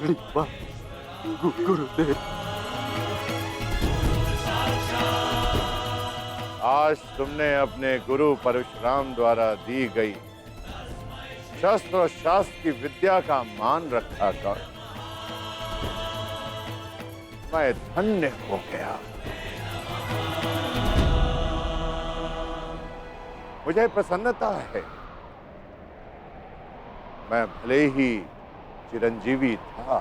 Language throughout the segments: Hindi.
कृपा गुरुदेव। आज तुमने अपने गुरु परशुराम द्वारा दी गई शस्त्र और शास्त्र की विद्या का मान रखा कर मैं धन्य हो गया। मुझे प्रसन्नता है। मैं भले ही चिरंजीवी था,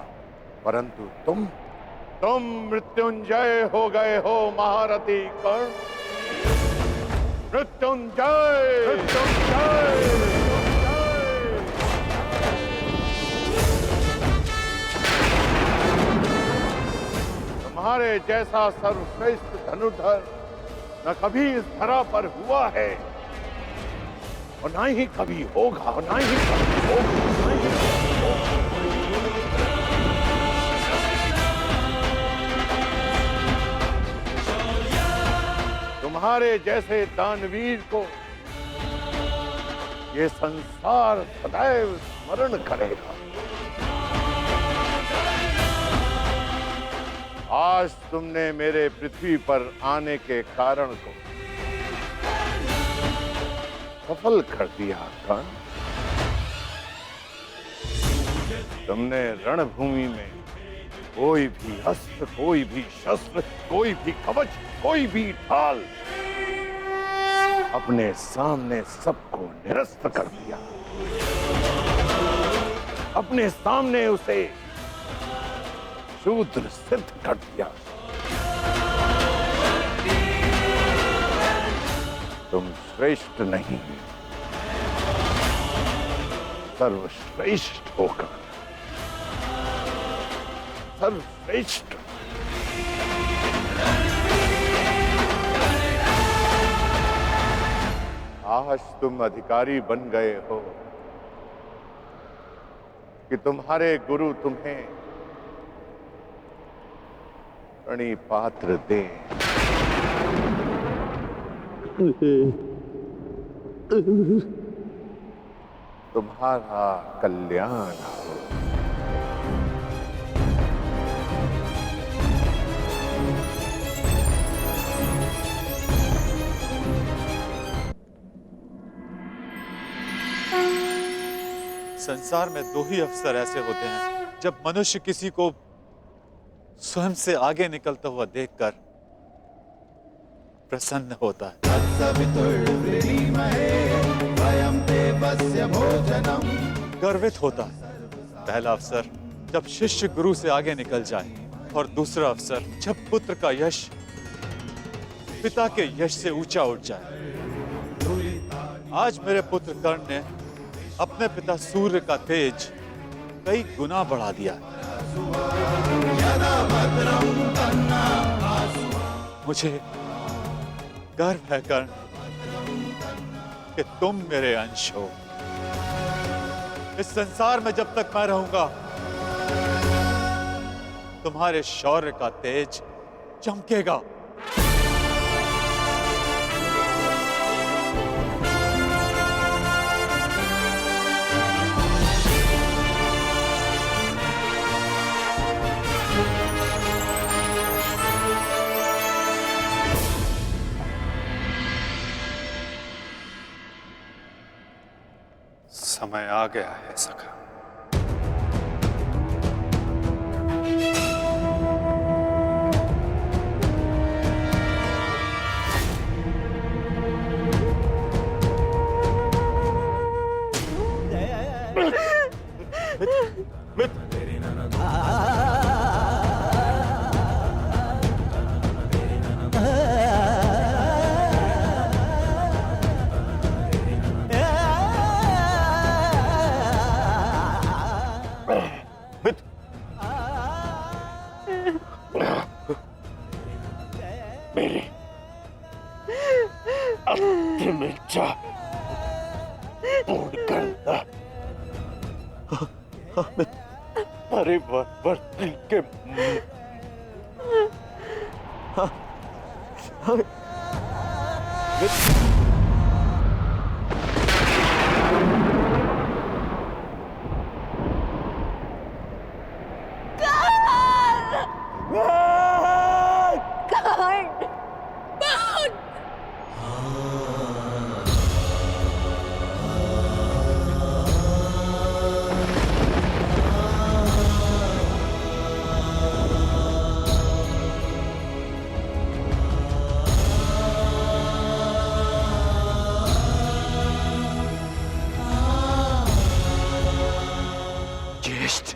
परंतु तुम मृत्युंजय हो गए हो महारथी कर्ण। मृत्युंजय मृत्युंजय। तुम्हारे जैसा सर्वश्रेष्ठ धनुर्धर न कभी इस धरा पर हुआ है और ना ही कभी होगा, ना ही कभी होगा, ना ही कभी होगा। तुम्हारे जैसे दानवीर को ये संसार सदैव स्मरण करेगा। आज तुमने मेरे पृथ्वी पर आने के कारण को सफल कर दिया कर्ण। तुमने रणभूमि में कोई भी अस्त्र, कोई भी शस्त्र, कोई भी कवच, कोई भी ढाल अपने सामने सबको निरस्त कर दिया। अपने सामने उसे शूद्र सिद्ध कर दिया। तुम श्रेष्ठ नहीं, सर्वश्रेष्ठ होकर सर्वश्रेष्ठ। आज तुम अधिकारी बन गए हो कि तुम्हारे गुरु तुम्हें प्रणिपात्र दे। तुम्हारा कल्याण हो। संसार में दो ही अवसर ऐसे होते हैं जब मनुष्य किसी को स्वयं से आगे निकलता हुआ देखकर प्रसन्न होता है। गर्वित होता है। पहला अवसर जब शिष्य गुरु से आगे निकल जाए और दूसरा अवसर जब पुत्र का यश पिता के यश से ऊंचा उठ जाए। आज मेरे पुत्र कर्ण ने अपने पिता सूर्य का तेज कई गुना बढ़ा दिया। मुझे गर्व है कर्ण कि तुम मेरे अंश हो। इस संसार में जब तक मैं रहूंगा तुम्हारे शौर्य का तेज चमकेगा। समय आ गया है सखा। मेरी अंतिम इच्छा पूर्ण करना। परिवर्तन के ज्येष्ठ।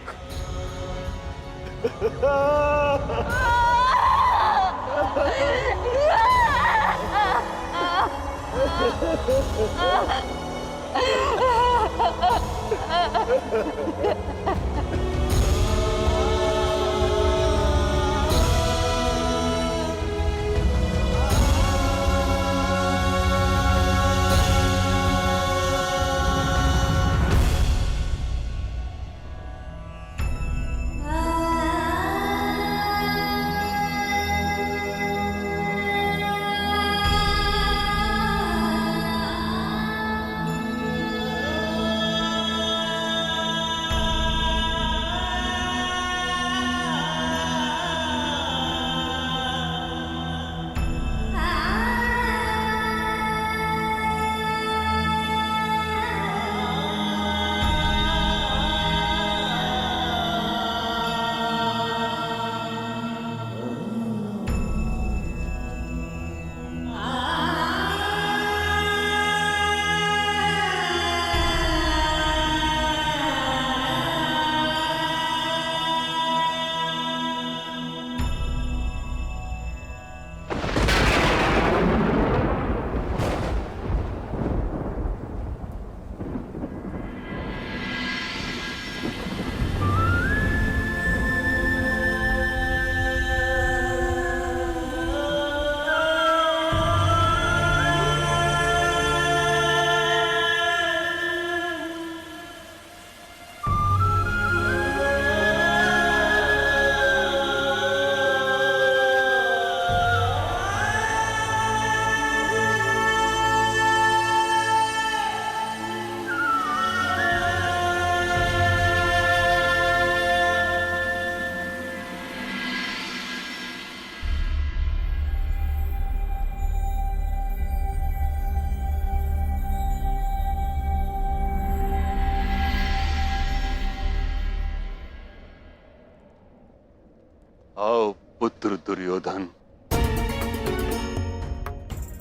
आओ पुत्र दुर्योधन,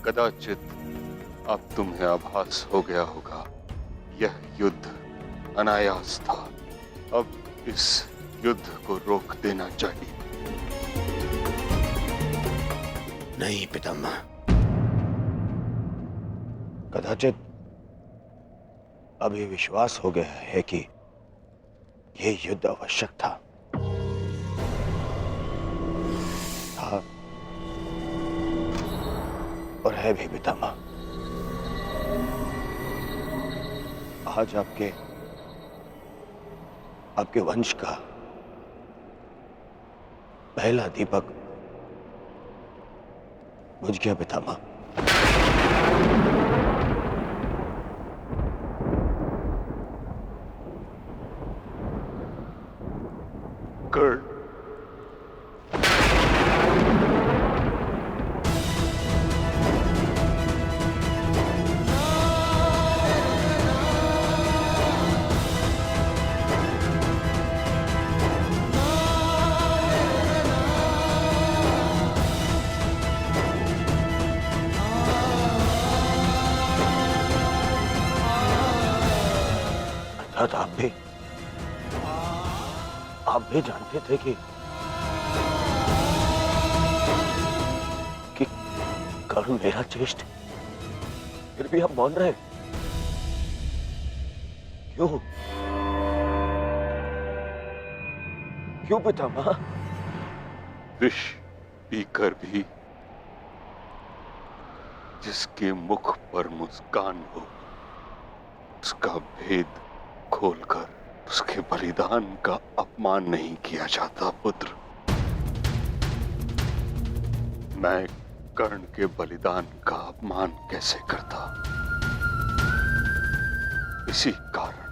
कदाचित अब तुम्हें आभास हो गया होगा, यह युद्ध अनायास था। अब इस युद्ध को रोक देना चाहिए। नहीं पितामह, कदाचित अभी विश्वास हो गया है कि यह युद्ध आवश्यक था। और है भी पितामह। आज आपके वंश का पहला दीपक बुझ गया पितामह। कर्ण, अर्थात आप भी जानते थे कि कर्ण मेरा ज्येष्ठ, फिर भी आप मौन रहे। क्यों पितामह? विष पीकर भी जिसके मुख पर मुस्कान हो, उसका भेद खोलकर उसके बलिदान का अपमान नहीं किया जाता पुत्र। मैं कर्ण के बलिदान का अपमान कैसे करता? इसी कारण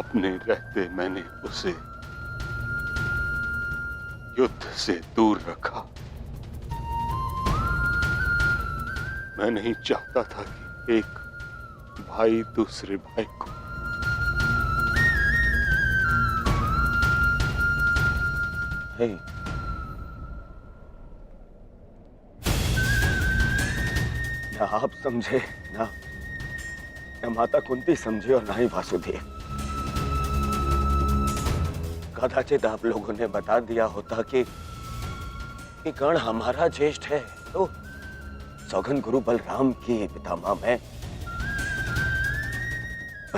अपने रहते मैंने उसे युद्ध से दूर रखा। मैं नहीं चाहता था कि एक भाई दूसरे भाई को नहीं, ना आप समझे, ना न माता कुंती समझी और ना ही वासुदेव। कदाचित आप लोगों ने बता दिया होता कि कर्ण हमारा ज्येष्ठ है, तो सौगन गुरु बलराम की पितामह मैं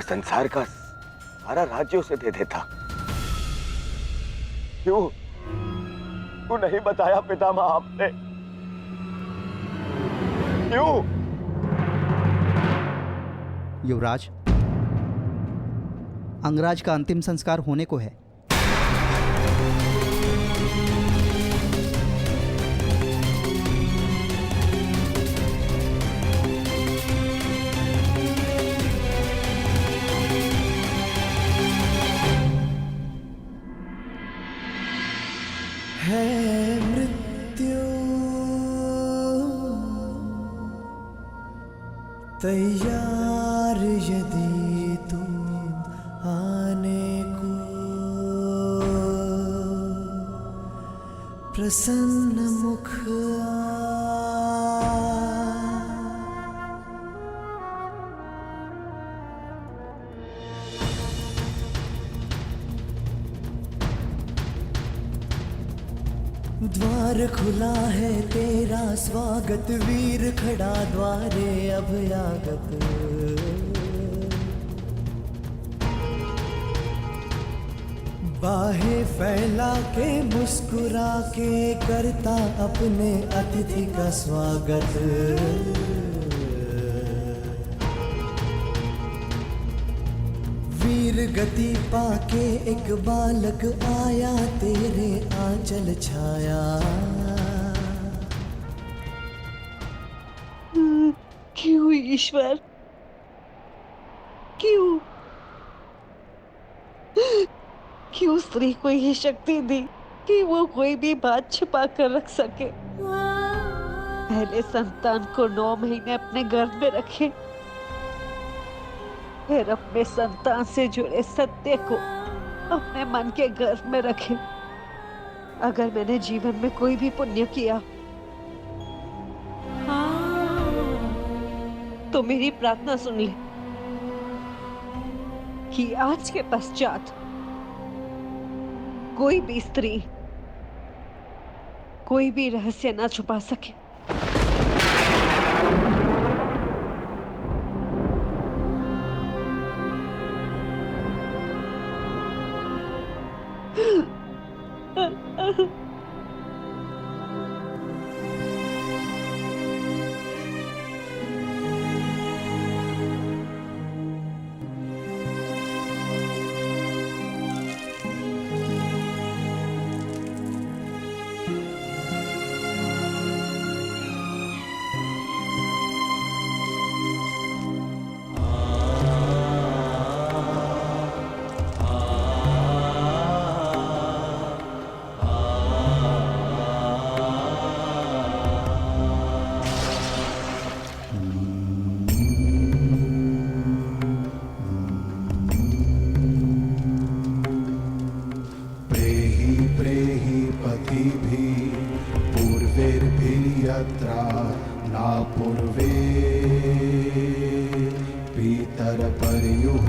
संसार का सारा राज्य उसे दे देता। क्यों नहीं बताया पितामह आपने? क्यों? युवराज, अंगराज का अंतिम संस्कार होने को है। है मृत्यु तैयार यदि तुम आने को, प्रसन्न मुख द्वार खुला है तेरा स्वागत, वीर खड़ा द्वारे अभयागत। बाहें फैला के मुस्कुरा के करता अपने अतिथि का स्वागत। वीर गति पाके एक बालक आया तेरे आंचल छाया। क्यों ईश्वर, क्यों क्यों स्त्री को ये शक्ति दी कि वो कोई भी बात छुपा कर रख सके? पहले संतान को 9 महीने अपने गर्भ में रखे, फिर अपने संतान से जुड़े सत्य को अपने मन के गर्भ में रखे। अगर मैंने जीवन में कोई भी पुण्य किया तो मेरी प्रार्थना सुन ले कि आज के पश्चात कोई भी स्त्री कोई भी रहस्य ना छुपा सके। यत्रा ना पूर्वे पीतर पर्युः।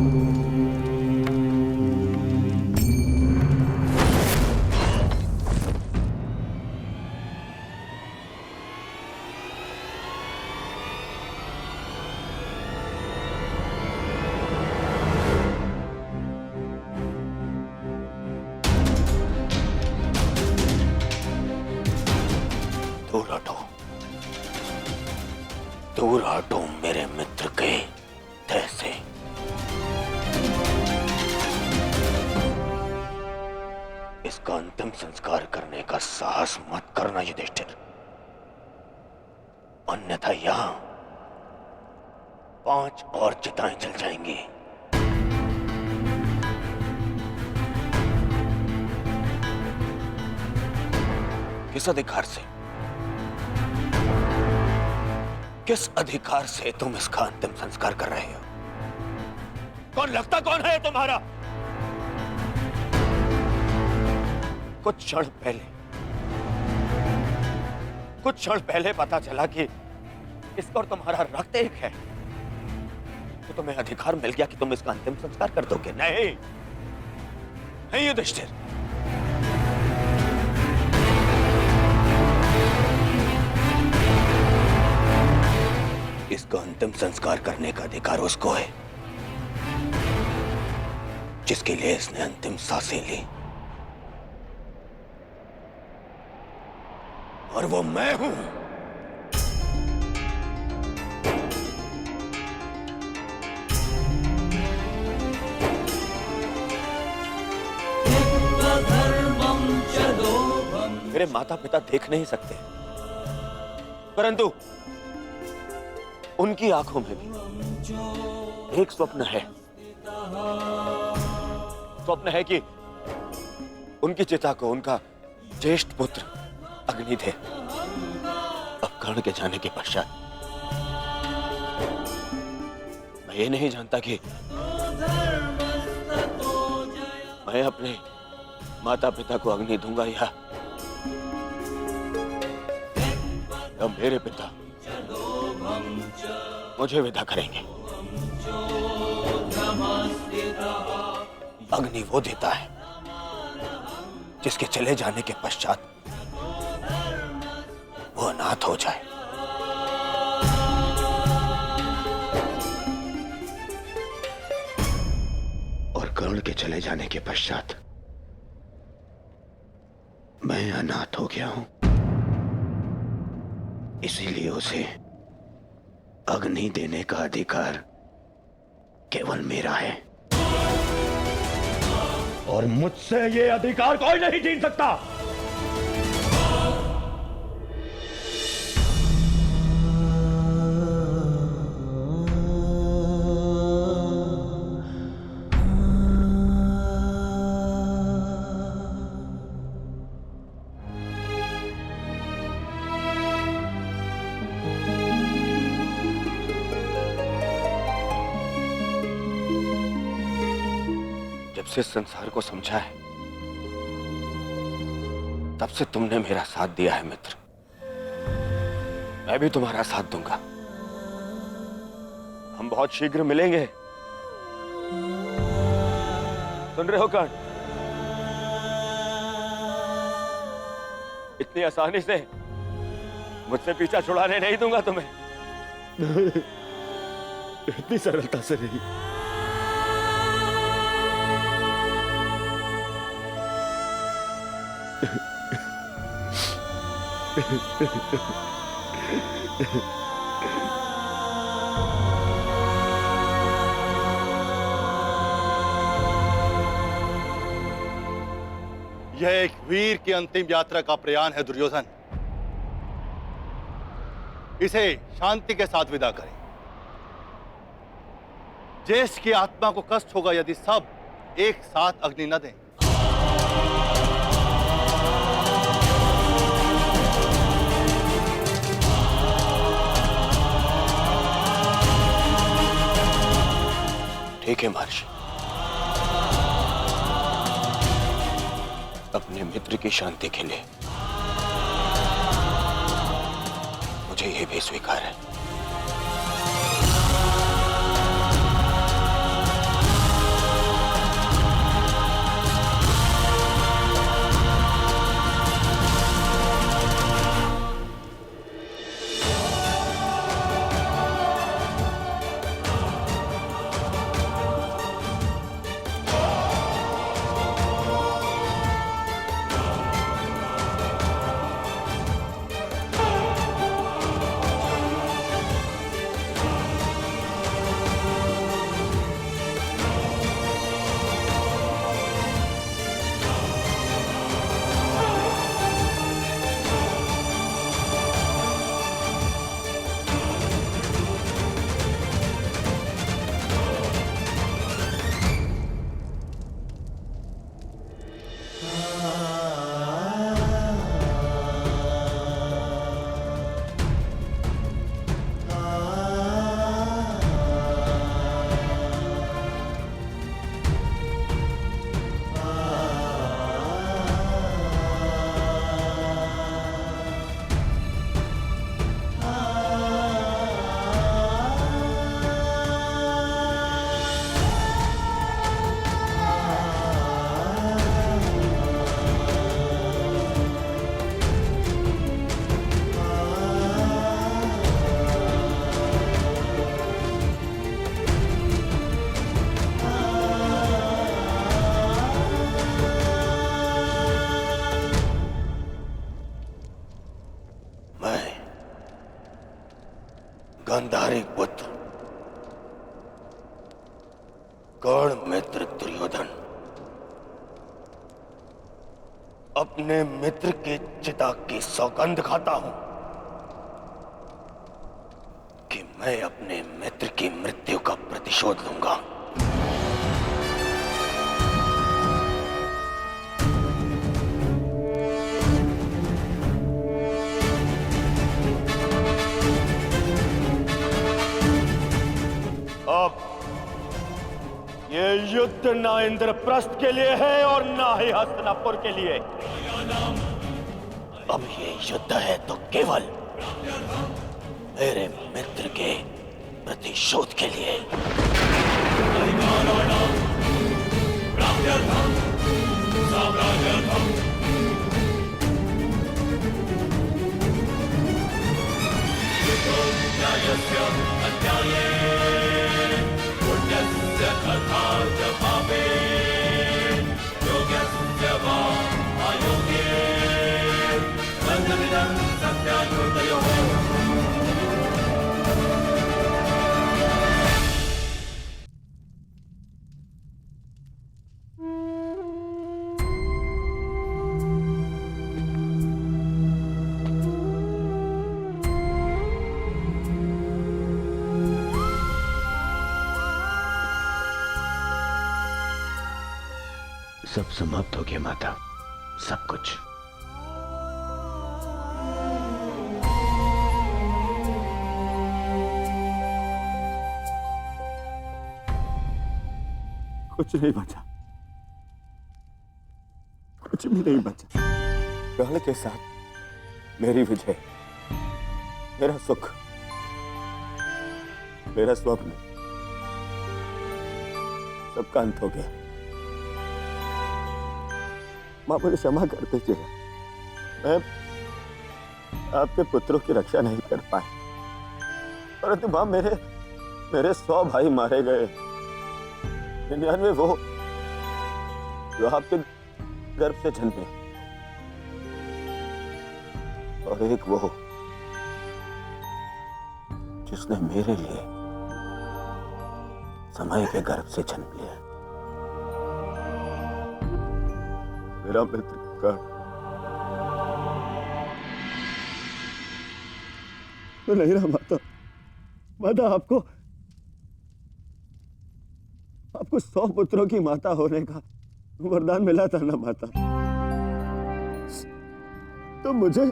दूर हटो मेरे मित्र के देह से। इसका अंतिम संस्कार करने का साहस मत करना युधिष्ठिर, अन्यथा यहां 5 और चिताएं जल जाएंगी। किस अधिकार से, किस अधिकार से तुम इसका अंतिम संस्कार कर रहे हो? कौन लगता कौन है तुम्हारा? कुछ क्षण पहले पता चला कि इसका और तुम्हारा रक्त एक है। तो तुम्हें अधिकार मिल गया कि तुम इसका अंतिम संस्कार कर दोगे। नहीं नहीं युधिष्ठिर, इसका अंतिम संस्कार करने का अधिकार उसको है जिसके लिए इसने अंतिम सांसें ली, और वो मैं हूं। मेरे माता पिता देख नहीं सकते, परंतु उनकी आंखों में भी एक स्वप्न है। स्वप्न है कि उनकी चिता को उनका ज्येष्ठ पुत्र अग्निदेव अब कर्ण के जाने के पश्चात, मैं ये नहीं जानता कि मैं अपने माता पिता को अग्नि दूंगा या मेरे पिता मुझे विदा करेंगे। अग्नि वो देता है जिसके चले जाने के पश्चात वो अनाथ हो जाए। और कर्ण के चले जाने के पश्चात मैं अनाथ हो गया हूं, इसीलिए उसे अग्नि देने का अधिकार केवल मेरा है, और मुझसे ये अधिकार कोई नहीं छीन सकता। जब से संसार को समझा है तब से तुमने मेरा साथ दिया है मित्र, मैं भी तुम्हारा साथ दूंगा। हम बहुत शीघ्र मिलेंगे, सुन रहे हो कर्ण? इतनी आसानी से मुझसे पीछा छुड़ाने नहीं दूंगा तुम्हें। इतनी सरलता से नहीं। यह एक वीर की अंतिम यात्रा का प्रयाण है दुर्योधन, इसे शांति के साथ विदा करें। ज्येष्ठ की आत्मा को कष्ट होगा यदि सब एक साथ अग्नि न दें। ठीक है महर्षि, अपने मित्र की शांति के लिए मुझे यह भी स्वीकार है। गांधारी पुत्र कर्ण मित्र दुर्योधन अपने मित्र के चिता की सौगंध खाता हूं कि मैं अपने मित्र की मृत्यु का प्रतिशोध लूंगा। अब ये युद्ध ना इंद्रप्रस्थ के लिए है और ना ही हस्तिनापुर के लिए। अब ये युद्ध है तो केवल मेरे मित्र के प्रतिशोध के लिए। सब समाप्त हो गया माता, सब कुछ। कुछ नहीं बचा, कुछ भी नहीं बचा। कर्ण के साथ मेरी विजय, मेरा सुख, मेरा स्वप्न, सबका अंत हो गया। मां मुझे क्षमा कर दीजिए, मैं आपके पुत्रों की रक्षा नहीं कर पाया, परंतु मां मेरे 100 भाई मारे गए, 99 वो जो आपके गर्भ से जन्मे, और एक वो जिसने मेरे लिए समय के गर्भ से जन्म लिया। मेरा मित्र कर्ण, मैं नहीं रहा माता। माता आपको 100 पुत्रों की माता होने का वरदान मिला था ना माता, तो मुझे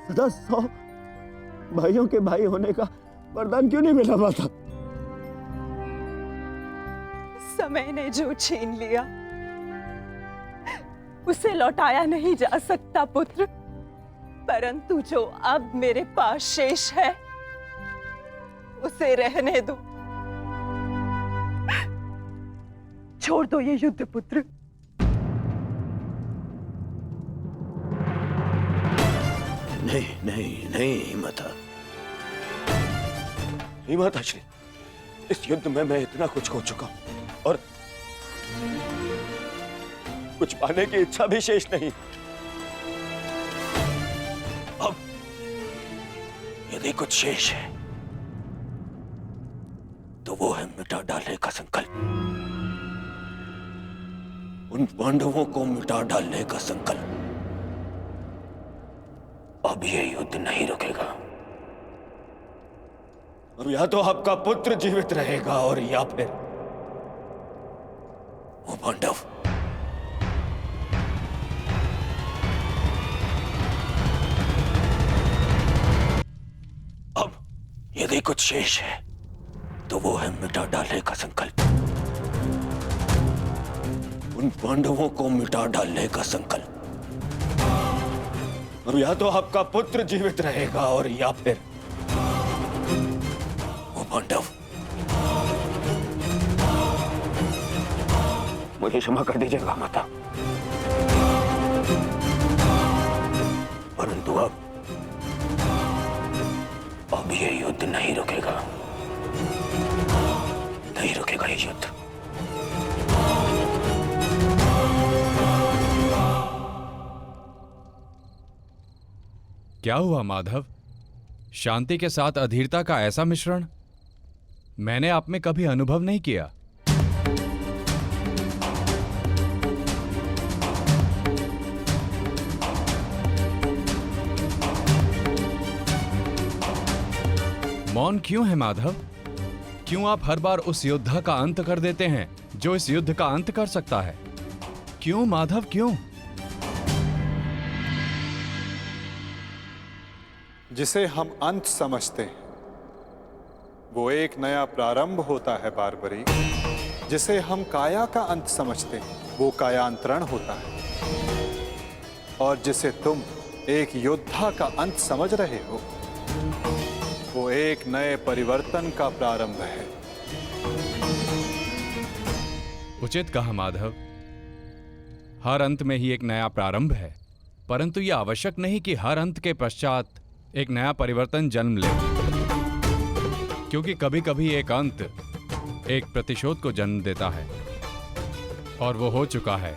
सदा 100 भाइयों के भाई होने का वरदान क्यों नहीं मिला माता? समय ने जो छीन लिया उसे लौटाया नहीं जा सकता पुत्र, परंतु जो अब मेरे पास शेष है उसे रहने दो। छोड़ दो ये युद्ध पुत्र। नहीं नहीं नहीं माता, नहीं माता श्री, इस युद्ध में मैं इतना कुछ खो चुका हूं और कुछ पाने की इच्छा भी शेष नहीं। अब यदि कुछ शेष है तो वो है मिटा डालने का संकल्प, उन पांडवों को मिटा डालने का संकल्प। अब ये युद्ध नहीं रुकेगा, और या तो आपका पुत्र जीवित रहेगा और या फिर वो पांडव। अब यदि कुछ शेष है तो वो है मिटा डालने का संकल्प, उन पांडवों को मिटा डालने का संकल्प। और या तो आपका पुत्र जीवित रहेगा और या फिर वो पांडव। मुझे क्षमा कर दीजिएगा माता, परंतु अब ये युद्ध नहीं रुकेगा, नहीं रुकेगा ये युद्ध। क्या हुआ माधव? शांति के साथ अधीरता का ऐसा मिश्रण मैंने आप में कभी अनुभव नहीं किया। मौन क्यों है माधव? क्यों आप हर बार उस योद्धा का अंत कर देते हैं जो इस युद्ध का अंत कर सकता है? क्यों माधव, क्यों? जिसे हम अंत समझते हैं वो एक नया प्रारंभ होता है बारबरी। जिसे हम काया का अंत समझते हैं वो कायांतरण होता है। और जिसे तुम एक योद्धा का अंत समझ रहे हो वो एक नए परिवर्तन का प्रारंभ है। उचित कहा माधव। हर अंत में ही एक नया प्रारंभ है, परंतु यह आवश्यक नहीं कि हर अंत के पश्चात एक नया परिवर्तन जन्म ले, क्योंकि कभी कभी एक अंत एक प्रतिशोध को जन्म देता है, और वो हो चुका है।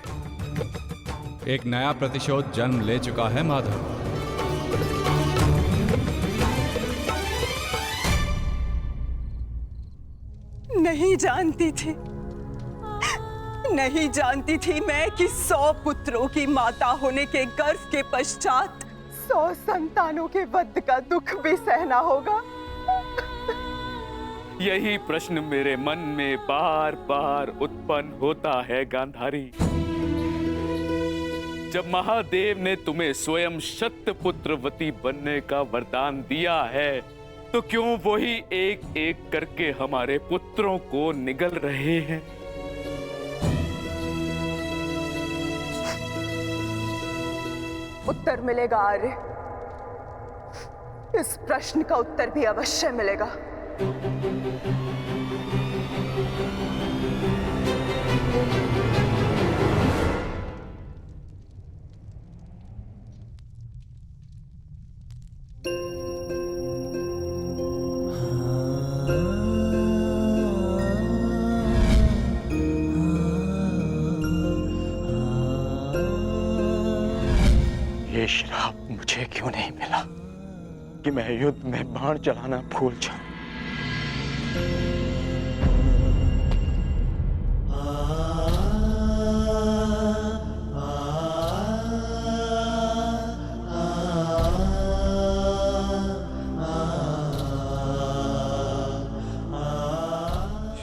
एक नया प्रतिशोध जन्म ले चुका है माधव। नहीं जानती थी, नहीं जानती थी मैं कि 100 पुत्रों की माता होने के गर्व के पश्चात 100 संतानों के वध का दुख भी सहना होगा। यही प्रश्न मेरे मन में बार बार उत्पन्न होता है गांधारी। जब महादेव ने तुम्हें स्वयं शतपुत्रवती बनने का वरदान दिया है तो क्यों वही एक एक करके हमारे पुत्रों को निगल रहे हैं? उत्तर मिलेगा आर्य, इस प्रश्न का उत्तर भी अवश्य मिलेगा। ये श्राप मुझे क्यों नहीं मिला कि मैं युद्ध में बाण चलाना भूल जाऊं?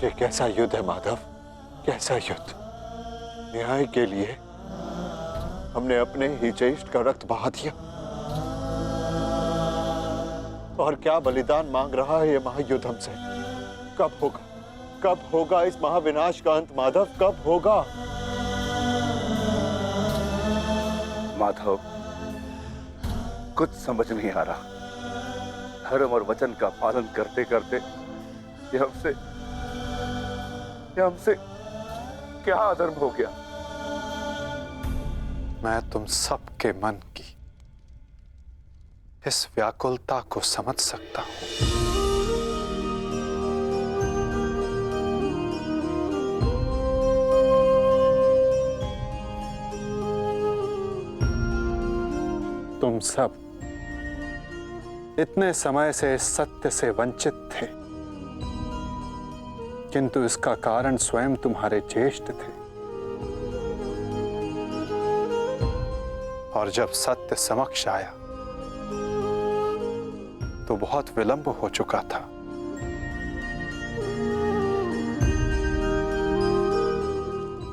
ये कैसा युद्ध है माधव, कैसा युद्ध? न्याय के लिए हमने अपने ही ज्येष्ठ का रक्त बहा दिया, और क्या बलिदान मांग रहा है ये महायुद्ध हमसे? कब होगा, कब होगा इस महाविनाश का अंत माधव, कब होगा? माधव, कुछ समझ नहीं आ रहा। धर्म और वचन का पालन करते करते ये हमसे क्या अधर्म हो गया? मैं तुम सबके मन की इस व्याकुलता को समझ सकता हूं। तुम सब इतने समय से इस सत्य से वंचित थे, किंतु इसका कारण स्वयं तुम्हारे ज्येष्ठ थे। और जब सत्य समक्ष आया तो बहुत विलंब हो चुका था।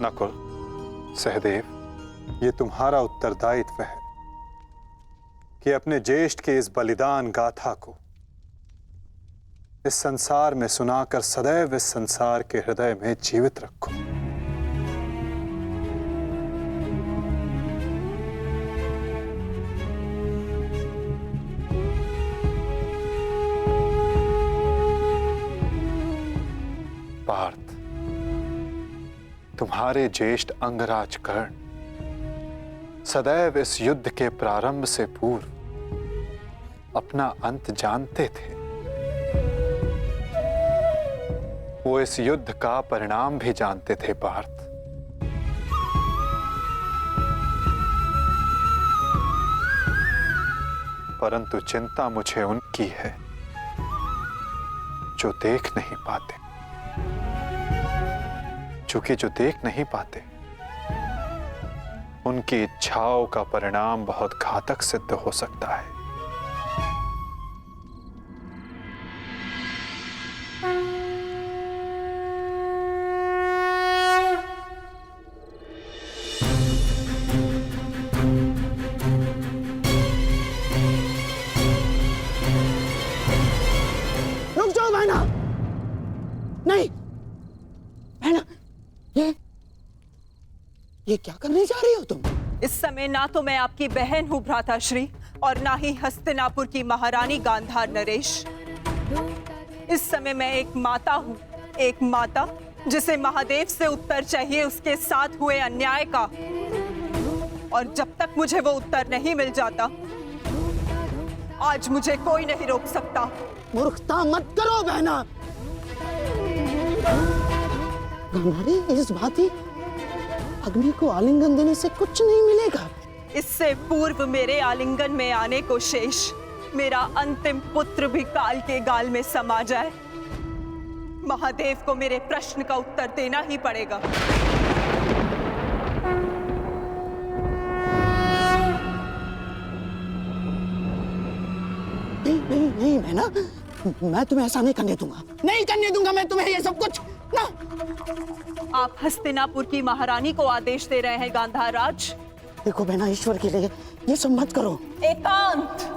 नकुल, सहदेव, ये तुम्हारा उत्तरदायित्व है कि अपने ज्येष्ठ के इस बलिदान गाथा को इस संसार में सुनाकर सदैव इस संसार के हृदय में जीवित रखो। पार्थ, तुम्हारे ज्येष्ठ अंगराज कर्ण सदैव इस युद्ध के प्रारंभ से पूर्व अपना अंत जानते थे। वो इस युद्ध का परिणाम भी जानते थे पार्थ। परंतु चिंता मुझे उनकी है जो देख नहीं पाते, क्योंकि जो देख नहीं पाते उनकी इच्छाओं का परिणाम बहुत घातक सिद्ध हो सकता है। रुक जाओ बहना, नहीं बहना, ये क्या करने जा रही हो तुम? इस समय ना तो मैं आपकी बहन हूँ भ्राताश्री और ना ही हस्तिनापुर की महारानी गांधार नरेश। इस समय मैं एक माता हूँ, एक माता जिसे महादेव से उत्तर चाहिए उसके साथ हुए अन्याय का, और जब तक मुझे वो उत्तर नहीं मिल जाता आज मुझे कोई नहीं रोक सकता। मूर्खता मत करो बहना। हमारी इस भांति अग्नि को आलिंगन देने से कुछ नहीं मिलेगा। इससे पूर्व मेरे आलिंगन में आने को शेष मेरा अंतिम पुत्र भी काल के गाल में समा जाए, महादेव को मेरे प्रश्न का उत्तर देना ही पड़ेगा। नहीं बहना, मैं तुम्हें ऐसा नहीं करने दूंगा, नहीं करने दूंगा मैं तुम्हें ये सब कुछ ना। आप हस्तिनापुर की महारानी को आदेश दे रहे हैं गांधार राज? देखो बहना, ईश्वर के लिए ये सब मत करो। एकांत।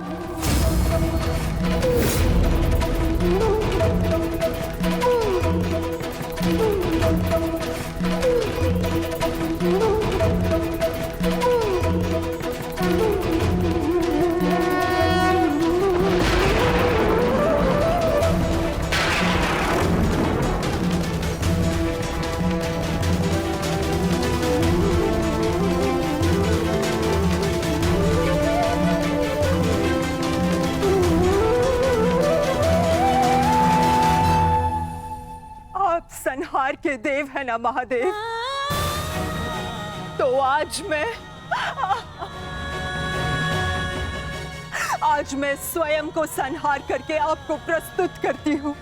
संहार के देव है ना महादेव, तो आज मैं स्वयं को संहार करके आपको प्रस्तुत करती हूँ।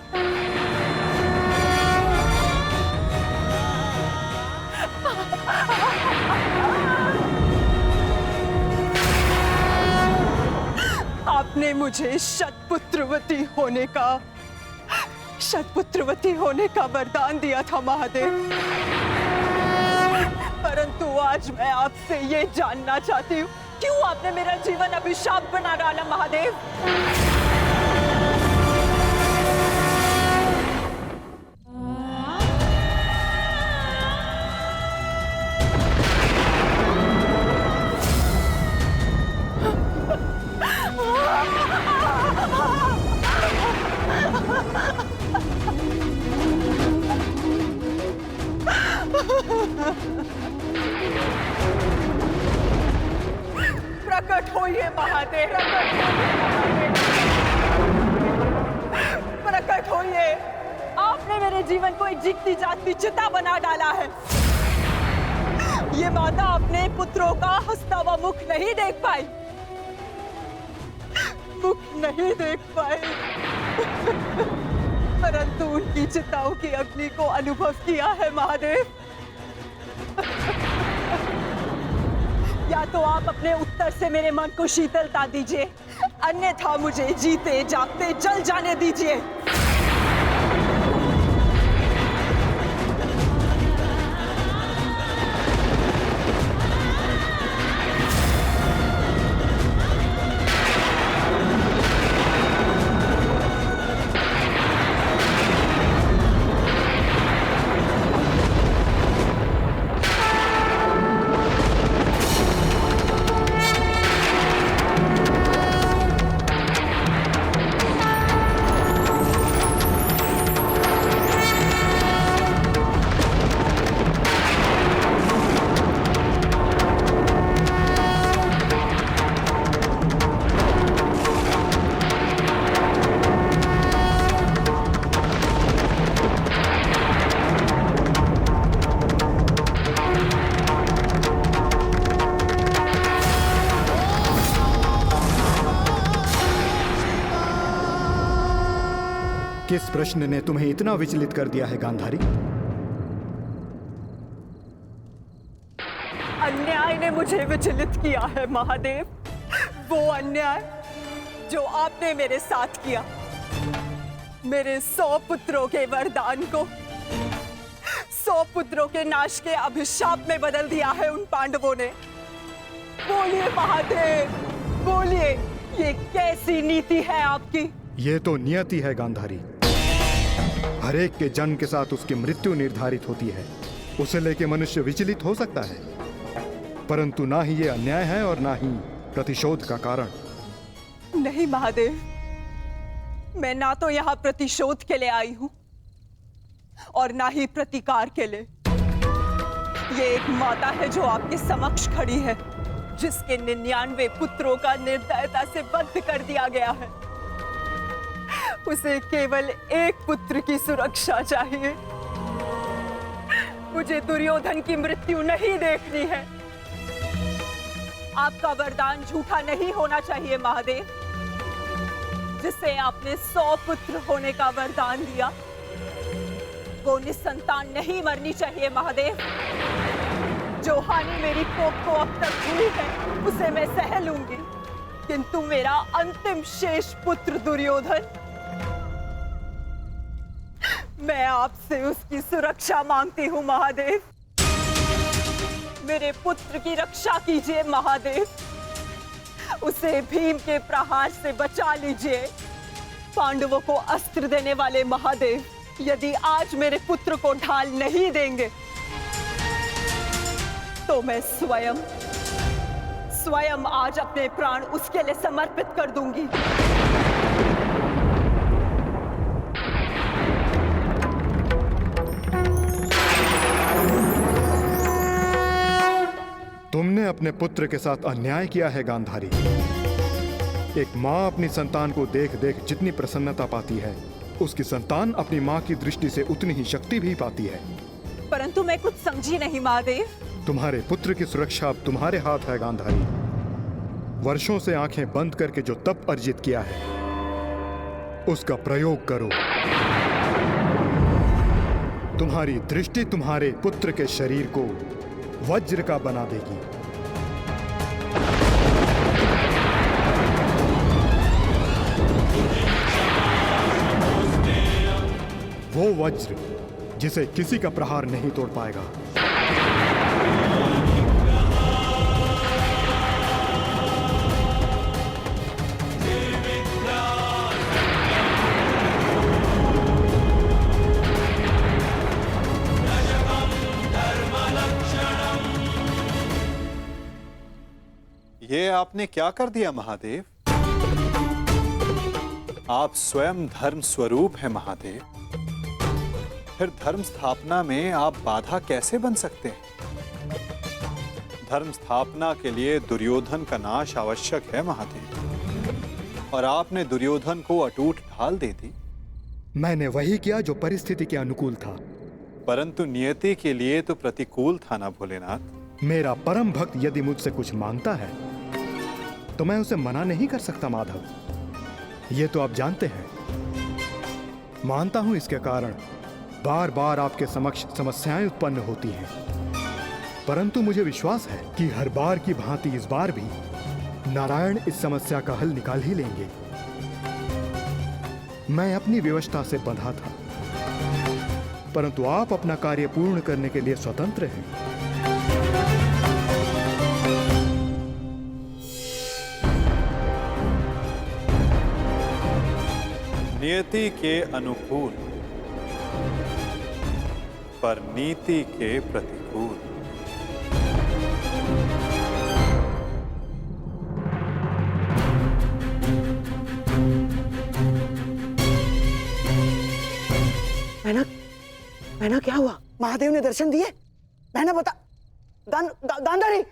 आपने मुझे शतपुत्रवती होने का वरदान दिया था महादेव, परंतु आज मैं आपसे ये जानना चाहती हूँ, क्यों आपने मेरा जीवन अभिशाप बना डाला महादेव? प्रकट होइए महादेव, प्रकट होइए। आपने मेरे जीवन को एक जीती जागती चिता बना डाला है। ये माता अपने पुत्रों का हंसता हुआ मुख नहीं देख पाई, परंतु उनकी चिताओं की अग्नि को अनुभव किया है महादेव। या तो आप अपने उत्तर से मेरे मन को शीतलता दीजिए, अन्यथा मुझे जीते जागते जल जाने दीजिए। किस प्रश्न ने तुम्हें इतना विचलित कर दिया है गांधारी? अन्याय ने मुझे विचलित किया है महादेव। वो अन्याय जो आपने मेरे साथ किया। मेरे 100 पुत्रों के वरदान को 100 पुत्रों के नाश के अभिशाप में बदल दिया है उन पांडवों ने। बोलिए महादेव, बोलिए, ये कैसी नीति है आपकी? ये तो नियति है गांधारी। हर एक के जन्म के साथ उसकी मृत्यु निर्धारित होती है। उसे लेके मनुष्य विचलित हो सकता है, परंतु ना ही ये अन्याय है और ना ही प्रतिशोध का कारण। नहीं महादेव, मैं ना तो यहाँ प्रतिशोध के लिए आई हूँ और ना ही प्रतिकार के लिए। ये एक माता है जो आपके समक्ष खड़ी है, जिसके 99 पुत्रों का निर्दयता से वध कर दिया गया है। उसे केवल एक पुत्र की सुरक्षा चाहिए। मुझे दुर्योधन की मृत्यु नहीं देखनी है। आपका वरदान झूठा नहीं होना चाहिए महादेव। जिसे आपने 100 पुत्र होने का वरदान दिया, वो निसंतान नहीं मरनी चाहिए महादेव। जो हानि मेरी कोख को अब तक हुई है, उसे मैं सह लूंगी, किंतु मेरा अंतिम शेष पुत्र दुर्योधन, मैं आपसे उसकी सुरक्षा मांगती हूँ महादेव। मेरे पुत्र की रक्षा कीजिए महादेव। उसे भीम के प्रहार से बचा लीजिए। पांडवों को अस्त्र देने वाले महादेव, यदि आज मेरे पुत्र को ढाल नहीं देंगे तो मैं स्वयं आज अपने प्राण उसके लिए समर्पित कर दूंगी। तुमने अपने पुत्र के साथ अन्याय किया है गांधारी। एक माँ अपनी संतान को देख देख जितनी प्रसन्नता पाती है, उसकी संतान अपनी माँ की दृष्टि से उतनी ही शक्ति भी पाती है। परंतु मैं कुछ समझी नहीं महादेव। तुम्हारे पुत्र की सुरक्षा अब तुम्हारे हाथ है गांधारी। वर्षों से आंखें बंद करके जो तप अर्जित किया है, उसका प्रयोग करो। तुम्हारी दृष्टि तुम्हारे पुत्र के शरीर को वज्र का बना देगी। वो वज्र जिसे किसी का प्रहार नहीं तोड़ पाएगा। ये आपने क्या कर दिया महादेव? आप स्वयं धर्म स्वरूप हैं महादेव। फिर धर्म स्थापना में आप बाधा कैसे बन सकते हैं? धर्म स्थापना के लिए दुर्योधन का नाश आवश्यक है महादेव, और आपने दुर्योधन को अटूट ढाल दे दी। मैंने वही किया जो परिस्थिति के अनुकूल था। परंतु नियति के लिए तो प्रतिकूल था ना भोलेनाथ। मेरा परम भक्त यदि मुझसे कुछ मांगता है तो मैं उसे मना नहीं कर सकता माधव। ये तो आप जानते हैं। मानता हूं इसके कारण बार बार आपके समक्ष समस्याएं उत्पन्न होती हैं, परंतु मुझे विश्वास है कि हर बार की भांति इस बार भी नारायण इस समस्या का हल निकाल ही लेंगे। मैं अपनी व्यवस्था से बंधा था, परंतु आप अपना कार्य पूर्ण करने के लिए स्वतंत्र हैं। नियति के अनुकूल पर नीति के प्रतिकूल। बहना क्या हुआ? महादेव ने दर्शन दिए? बहना बता। गांधारी,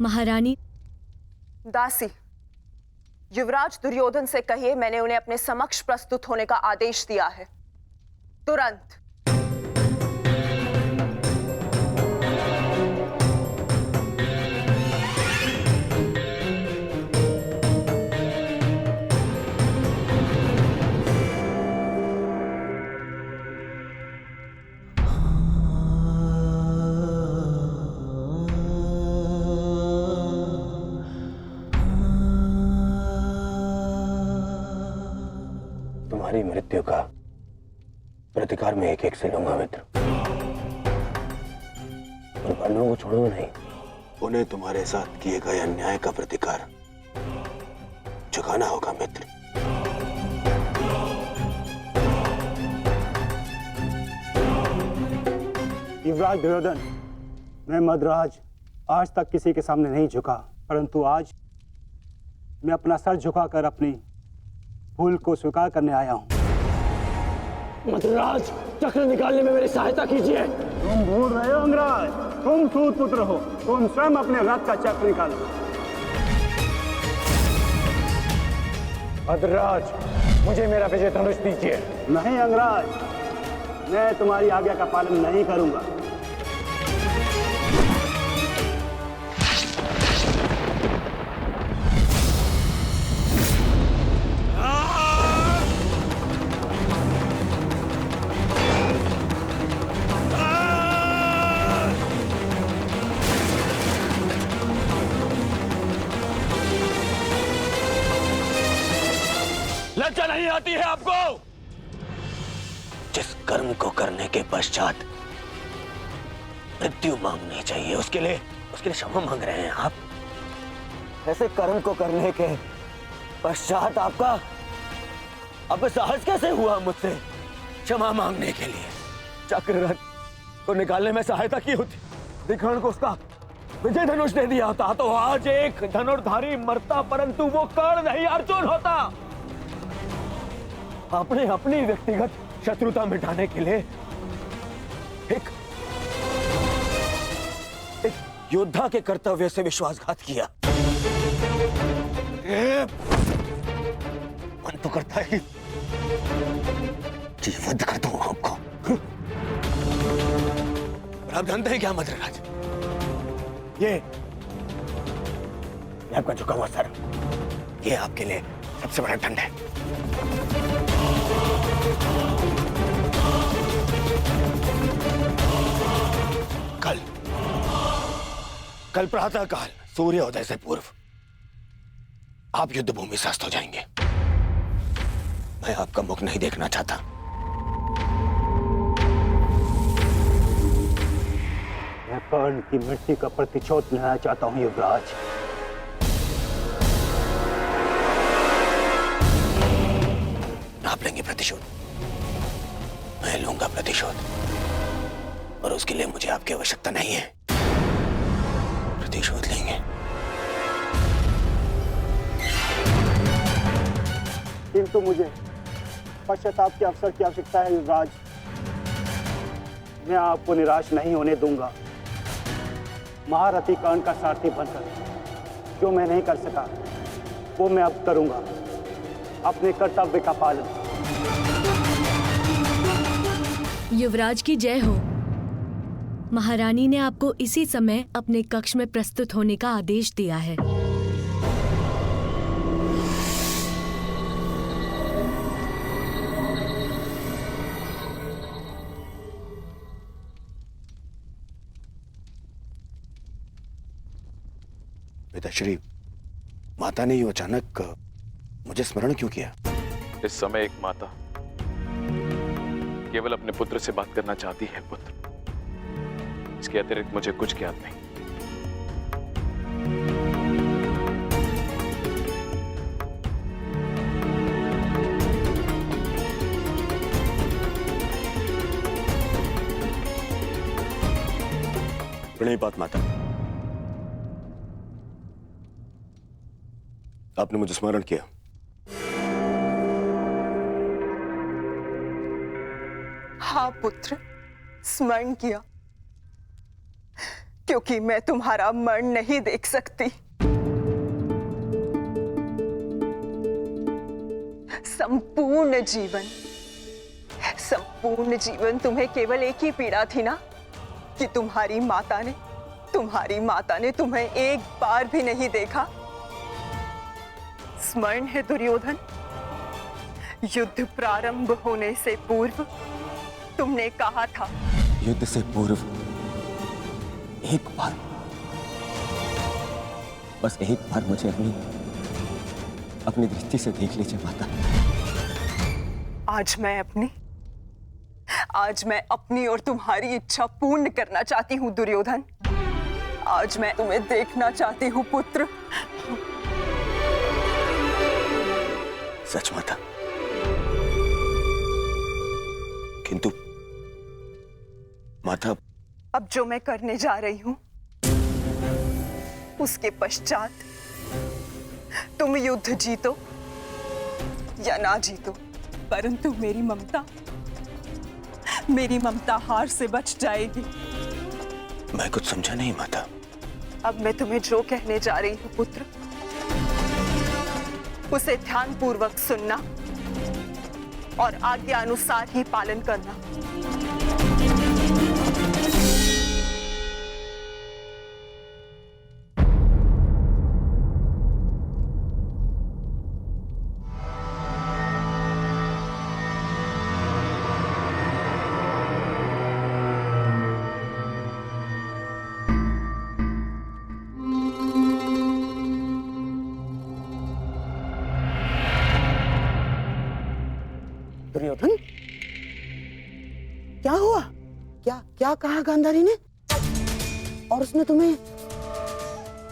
महारानी। दासी, युवराज दुर्योधन से कहिए मैंने उन्हें अपने समक्ष प्रस्तुत होने का आदेश दिया है। तुरंत। तुम्हारी मृत्यु का प्रतिकार में एक एक से लूंगा मित्र, और पांडवों को छोड़ूंगा नहीं। उन्हें तुम्हारे साथ किए गए अन्याय का प्रतिकार चुकाना होगा मित्र। युवराज दुर्योधन, मैं मद्राज आज तक किसी के सामने नहीं झुका, परंतु आज मैं अपना सर झुकाकर अपनी भूल को स्वीकार करने आया हूं। मद्राज, चक्र निकालने में मेरी सहायता कीजिए। तुम भूल रहे हो अंगराज, तुम सूत पुत्र हो, तुम स्वयं अपने रथ का चक्र निकालो। मद्राज, मुझे मेरा विजय धनुष दीजिए। नहीं अंगराज, मैं तुम्हारी आज्ञा का पालन नहीं करूंगा। लज्जा नहीं आती है आपको? जिस कर्म को करने के पश्चात मृत्यु मांगनी चाहिए, उसके लिए क्षमा मांग रहे हैं आप। ऐसे कर्म को करने के पश्चात आपका साहस कैसे हुआ मुझसे क्षमा मांगने के लिए? चक्ररथ को निकालने में सहायता की होती, विकर्ण को उसका विजय धनुष दे दिया होता तो आज एक धनुर्धारी मरता, परंतु वो कर्ण नहीं अर्जुन होता। आपने अपनी व्यक्तिगत शत्रुता मिटाने के लिए एक योद्धा के कर्तव्य से विश्वासघात किया। मन तो करता है कि वध कर दूं आपको। और आप जानते हैं क्या मद्रराज, ये आपका झुका हुआ सर, ये आपके लिए सबसे बड़ा दंड है। कल प्रातः काल सूर्योदय से पूर्व आप युद्ध भूमि से अस्त हो जाएंगे। मैं आपका मुख नहीं देखना चाहता। मैं कर्ण की मृत्यु का प्रतिशोध लेना चाहता हूं युवराज। आप लेंगे प्रतिशोध, मैं लूंगा प्रतिशोध, और उसके लिए मुझे आपकी आवश्यकता नहीं है। प्रतिशोध लेंगे। किंतु मुझे पश्चाताप के अवसर की आवश्यकता है युवराज। मैं आपको निराश नहीं होने दूंगा। महारथी कर्ण का सारथी बनकर जो मैं नहीं कर सका वो मैं अब करूंगा, अपने कर्तव्य का पालन। युवराज की जय हो। महारानी ने आपको इसी समय अपने कक्ष में प्रस्तुत होने का आदेश दिया है। पिताश्री, माता ने यूं अचानक मुझे स्मरण क्यों किया? इस समय एक माता केवल अपने पुत्र से बात करना चाहती है पुत्र, इसके अतिरिक्त मुझे कुछ ज्ञात नहीं। प्रणिपात माता, आपने मुझे स्मरण किया। हाँ पुत्र, स्मरण किया, क्योंकि मैं तुम्हारा मरण नहीं देख सकती। संपूर्ण जीवन तुम्हें केवल एक ही पीड़ा थी ना, कि तुम्हारी माता ने तुम्हें एक बार भी नहीं देखा। स्मरण है दुर्योधन, युद्ध प्रारंभ होने से पूर्व तुमने कहा था, युद्ध से पूर्व एक बार, बस एक बार मुझे अपनी दृष्टि से देख लीजिए माता। आज मैं अपनी और तुम्हारी इच्छा पूर्ण करना चाहती हूँ दुर्योधन। आज मैं तुम्हें देखना चाहती हूँ पुत्र। सच माता, किंतु माता, अब जो मैं करने जा रही हूं उसके पश्चात तुम युद्ध जीतो या ना जीतो, परंतु मेरी ममता हार से बच जाएगी। मैं कुछ समझा नहीं माता। अब मैं तुम्हें जो कहने जा रही हूं पुत्र, उसे ध्यानपूर्वक सुनना और आज्ञा अनुसार ही पालन करना। दुर्योधन, क्या हुआ? क्या कहा गांधारी ने? और उसने तुम्हें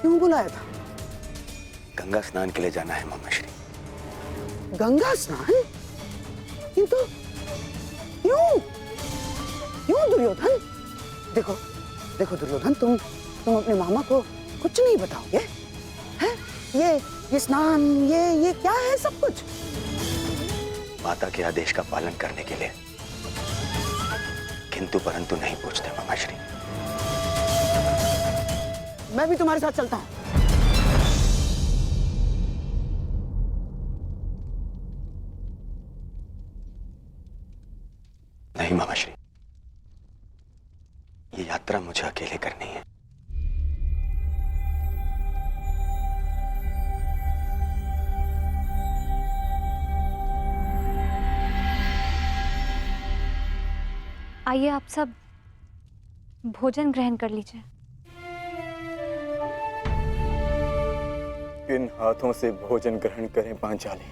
क्यों बुलाया था? गंगा स्नान के लिए जाना है मामाश्री। गंगा स्नान? किंतु क्यों दुर्योधन? देखो दुर्योधन, तुम अपने मामा को कुछ नहीं बताओगे? हैं? ये स्नान, ये क्या है सब कुछ? माता के आदेश का पालन करने के लिए किंतु परंतु नहीं पूछते मामाश्री। मैं भी तुम्हारे साथ चलता हूं। नहीं मामाश्री, ये यात्रा मुझे अकेले करनी है। आइए आप सब भोजन ग्रहण कर लीजिए। किन हाथों से भोजन ग्रहण करें पांचाली?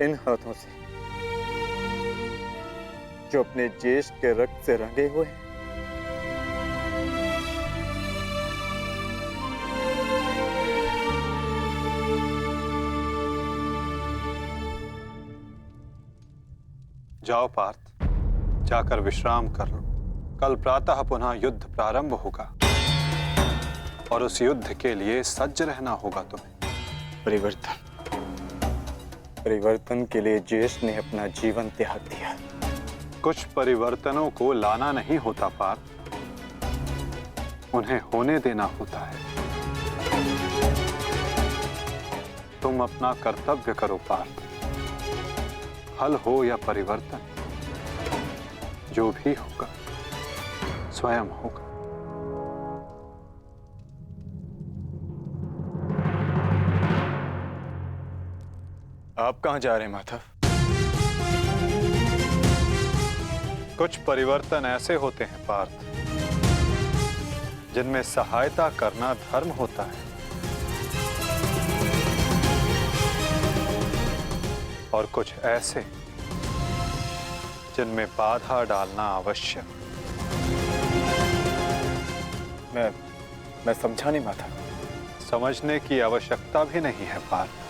इन हाथों से जो अपने ज्येष्ठ के रक्त से रंगे हुए हैं। जाओ पार्थ, जाकर विश्राम कर लो। कल प्रातः पुनः युद्ध प्रारंभ होगा और उस युद्ध के लिए सज्ज रहना होगा तुम्हें। परिवर्तन के लिए ज्येष्ठ ने अपना जीवन त्याग दिया। कुछ परिवर्तनों को लाना नहीं होता पार्थ, उन्हें होने देना होता है। तुम अपना कर्तव्य करो पार्थ। फल हो या परिवर्तन, जो भी होगा स्वयं होगा। आप कहां जा रहे हैं माधव? कुछ परिवर्तन ऐसे होते हैं पार्थ जिनमें सहायता करना धर्म होता है और कुछ ऐसे जिनमें बाधा डालना आवश्यक। मैं समझा नहीं माता। समझने की आवश्यकता भी नहीं है पार्थ।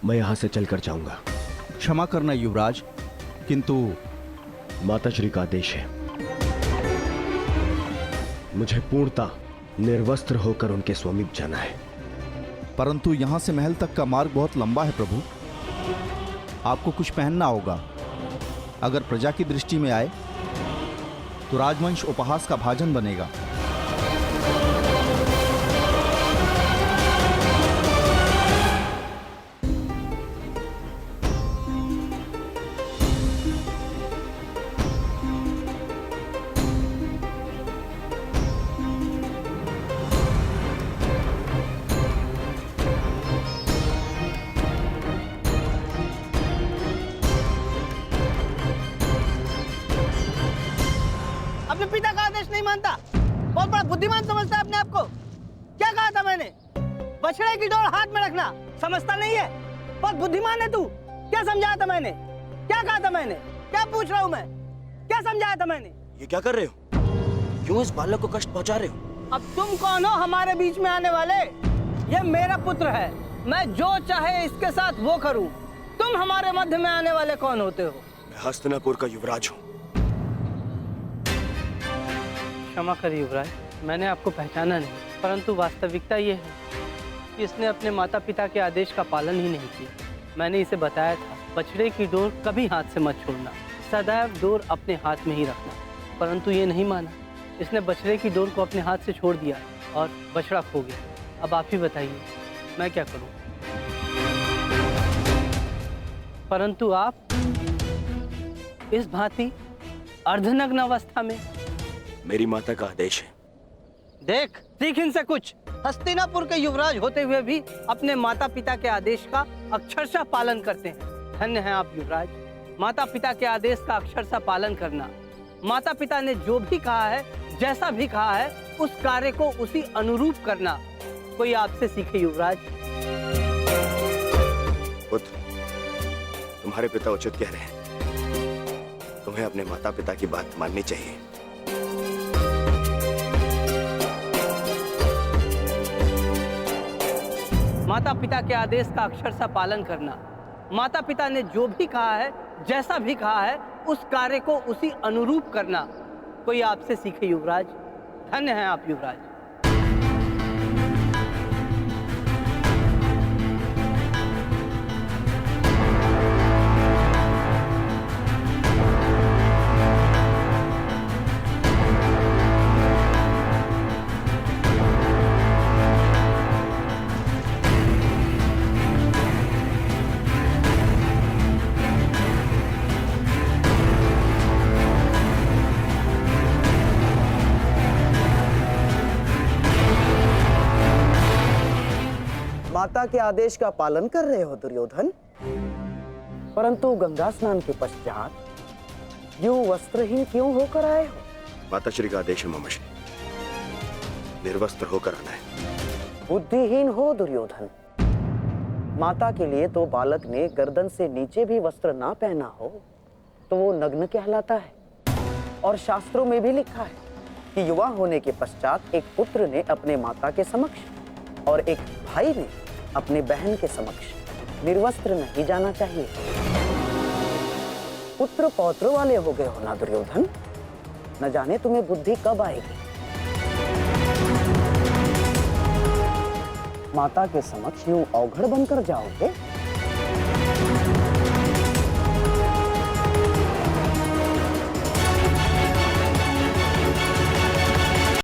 मैं यहां से चलकर जाऊंगा। क्षमा करना युवराज, किंतु माताश्री का आदेश है। मुझे पूर्णतः निर्वस्त्र होकर उनके समीप जाना है। परंतु यहाँ से महल तक का मार्ग बहुत लंबा है प्रभु, आपको कुछ पहनना होगा। अगर प्रजा की दृष्टि में आए तो राजवंश उपहास का भाजन बनेगा। अपने पिता का आदेश नहीं मानता, बहुत बड़ा बुद्धिमान समझता है अपने आप को। क्या कहा था मैंने? बछड़े की डोर हाथ में रखना, समझता नहीं है? बहुत बुद्धिमान है तू। क्या समझाया था मैंने? क्या कहा था मैंने? क्या पूछ रहा हूँ मैं? क्या समझाया था मैंने? ये क्या कर रहे हो? क्यों इस बालक को कष्ट पहुंचा रहे हो? अब तुम कौन हो हमारे बीच में आने वाले? ये मेरा पुत्र है, मैं जो चाहे इसके साथ वो करूं। तुम हमारे मध्य में आने वाले कौन होते हो? मैं हस्तिनापुर का युवराज हूँ। क्षमा करिए युवराज, मैंने आपको पहचाना नहीं, परंतु वास्तविकता ये है कि इसने अपने माता पिता के आदेश का पालन ही नहीं किया। मैंने इसे बताया था, बछड़े की डोर कभी हाथ से मत छोड़ना, सदैव डोर अपने हाथ में ही रखना, परंतु ये नहीं माना। इसने बछड़े की डोर को अपने हाथ से छोड़ दिया और बछड़ा खो गया। अब आप ही बताइए, मैं क्या करूं? परंतु आप इस भांति अर्धनग्न अवस्था में। मेरी माता का आदेश है। देख, सीख इनसे कुछ। हस्तिनापुर के युवराज होते हुए भी अपने माता पिता के आदेश का अक्षरशः पालन करते हैं। धन्य हैं आप युवराज। माता पिता के आदेश का अक्षरशः पालन करना, माता पिता ने जो भी कहा है, जैसा भी कहा है, उस कार्य को उसी अनुरूप करना कोई आपसे सीखे युवराज। पुत्र, तुम्हारे पिता उचित कह रहे हैं। तुम्हें अपने माता पिता की बात माननी चाहिए। माता पिता के आदेश का अक्षरशः पालन करना, माता पिता ने जो भी कहा है, जैसा भी कहा है, उस कार्य को उसी अनुरूप करना कोई आपसे सीखे युवराज। धन्य हैं आप युवराज। माता के आदेश का पालन कर रहे हो दुर्योधन, परंतु गंगा स्नान के पश्चात यूं वस्त्रहीन क्यों होकर आए हो? माताश्री का आदेश है मामाश्री, निर्वस्त्र होकर आना है। बुद्धिहीन हो दुर्योधन। माता के लिए तो बालक ने गर्दन से नीचे भी वस्त्र ना पहना हो तो वो नग्न कहलाता है। और शास्त्रों में भी लिखा है कि युवा होने के पश्चात एक पुत्र ने अपने माता के समक्ष और एक भाई ने अपने बहन के समक्ष निर्वस्त्र नहीं जाना चाहिए। पुत्र पौत्र वाले हो गए हो ना दुर्योधन, न जाने तुम्हें बुद्धि कब आएगी। माता के समक्ष यूं अवघड़ बनकर जाओगे